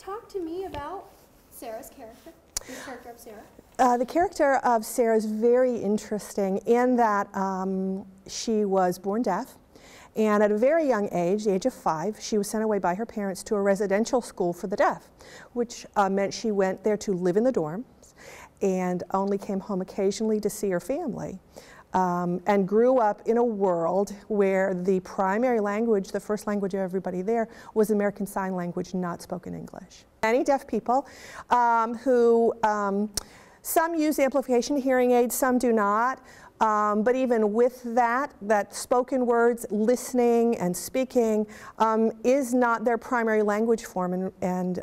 talk to me about Sarah's character, the character of Sarah. The character of Sarah is very interesting in that she was born deaf, and at a very young age, the age of 5, she was sent away by her parents to a residential school for the deaf, which meant she went there to live in the dorms and only came home occasionally to see her family. And grew up in a world where the primary language, the first language of everybody there, was American Sign Language, not spoken English. Many deaf people who some use amplification hearing aids, some do not. But even with that spoken words, listening and speaking is not their primary language form, and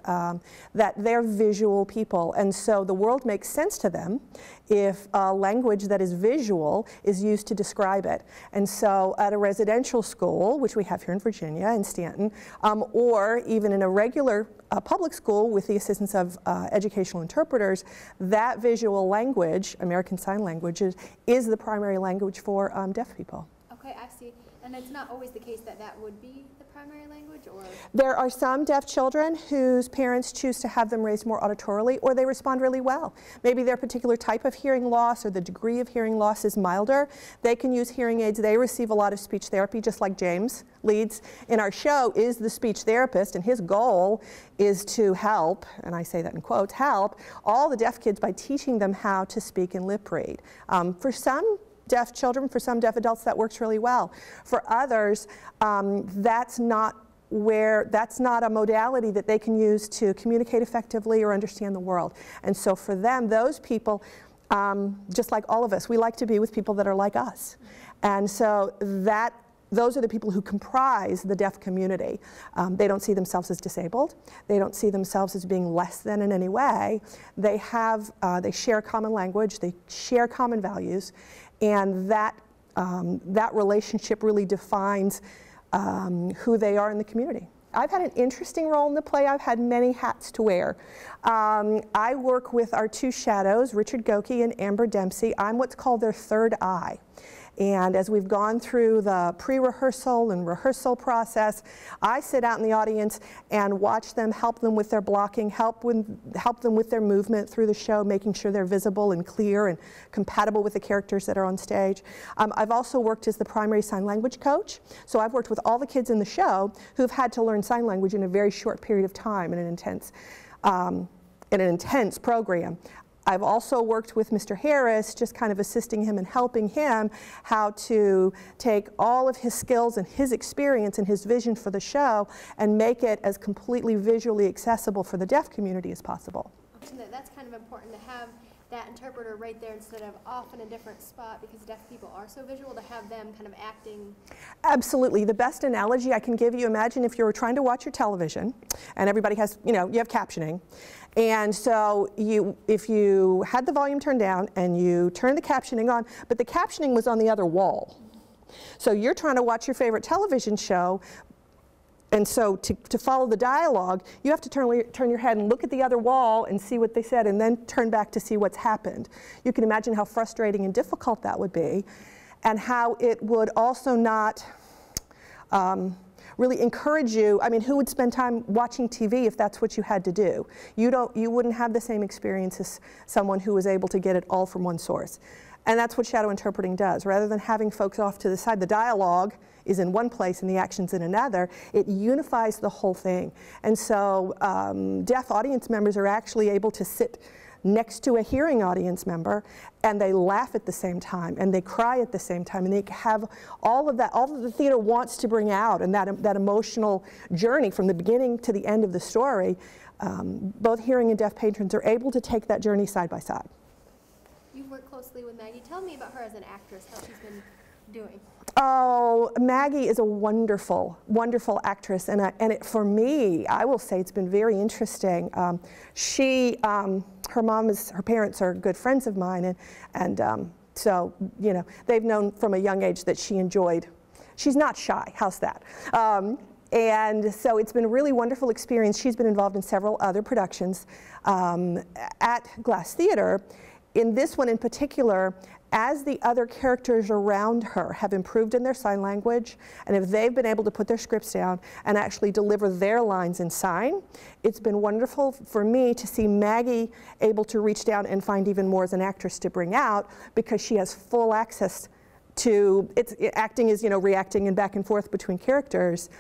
that they're visual people. And so the world makes sense to them if a language that is visual is used to describe it. And so at a residential school, which we have here in Virginia, in Stanton, or even in a regular public school with the assistance of educational interpreters, that visual language, American Sign Language, is the primary language for deaf people. Okay, I see. And it's not always the case that that would be the primary language, or? There are some deaf children whose parents choose to have them raised more auditorily, or they respond really well. Maybe their particular type of hearing loss or the degree of hearing loss is milder. They can use hearing aids. They receive a lot of speech therapy, just like James Leeds in our show is the speech therapist, and his goal is to help, and I say that in quotes, help all the deaf kids by teaching them how to speak and lip read. For some deaf children, for some deaf adults, that works really well. For others, that's not a modality that they can use to communicate effectively or understand the world. And so for them, those people, just like all of us, we like to be with people that are like us. And so those are the people who comprise the deaf community. They don't see themselves as disabled. They don't see themselves as being less than in any way. They share common language. They share common values. And that relationship really defines who they are in the community. I've had an interesting role in the play. I've had many hats to wear. I work with our 2 shadows, Richard Goki and Amber Dempsey. I'm what's called their third eye. And as we've gone through the pre-rehearsal and rehearsal process, I sit out in the audience and watch them, help them with their blocking, help them with their movement through the show, making sure they're visible and clear and compatible with the characters that are on stage. I've also worked as the primary sign language coach. So I've worked with all the kids in the show who've had to learn sign language in a very short period of time in an intense program. I've also worked with Mr. Harris, just kind of assisting him and helping him how to take all of his skills and his experience and his vision for the show and make it as completely visually accessible for the deaf community as possible. That's kind of important to have that interpreter right there instead of off in a different spot, because deaf people are so visual, to have them kind of acting. Absolutely. The best analogy I can give you, imagine if you were trying to watch your television and everybody has, you have captioning. And so if you had the volume turned down and you turned the captioning on, but the captioning was on the other wall. So you're trying to watch your favorite television show, and so to follow the dialogue, you have to turn your head and look at the other wall and see what they said, and then turn back to see what's happened. You can imagine how frustrating and difficult that would be, and how it would also not really encourage you. I mean, who would spend time watching TV if that's what you had to do? You wouldn't have the same experience as someone who was able to get it all from one source. And that's what shadow interpreting does. Rather than having folks off to the side, the dialogue is in one place and the action's in another. It unifies the whole thing. And so deaf audience members are actually able to sit next to a hearing audience member, and they laugh at the same time, and they cry at the same time, and they have all of that, all that the theater wants to bring out, and that emotional journey from the beginning to the end of the story. Both hearing and deaf patrons are able to take that journey side by side. You've worked closely with Maggie. Tell me about her as an actress, how she's been doing. Oh, Maggie is a wonderful, wonderful actress, and for me, I will say it's been very interesting. Her parents are good friends of mine, and so they've known from a young age that she's not shy. How's that? And so it's been a really wonderful experience. She's been involved in several other productions at Glass Theater. In this one in particular, as the other characters around her have improved in their sign language, and if they've been able to put their scripts down and actually deliver their lines in sign, it's been wonderful for me to see Maggie able to reach down and find even more as an actress to bring out, because she has full access to, acting is, reacting and back and forth between characters.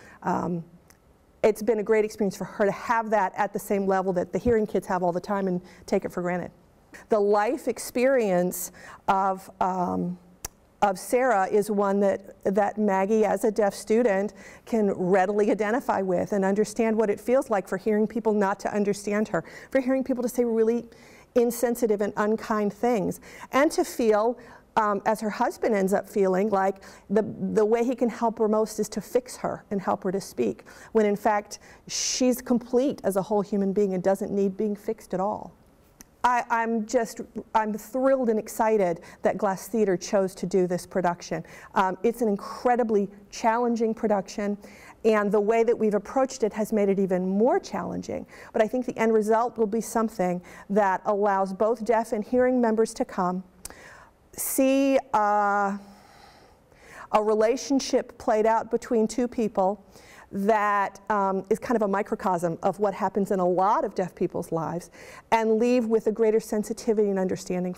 It's been a great experience for her to have that at the same level that the hearing kids have all the time and take it for granted. The life experience of Sarah is one that Maggie, as a deaf student, can readily identify with and understand what it feels like for hearing people not to understand her, for hearing people to say really insensitive and unkind things, and to feel, as her husband ends up feeling, like the way he can help her most is to fix her and help her to speak, when in fact she's complete as a whole human being and doesn't need being fixed at all. I'm thrilled and excited that Glass Theater chose to do this production. It's an incredibly challenging production, and the way that we've approached it has made it even more challenging. But I think the end result will be something that allows both deaf and hearing members to come, see a relationship played out between two people that is kind of a microcosm of what happens in a lot of deaf people's lives, and leave with a greater sensitivity and understanding.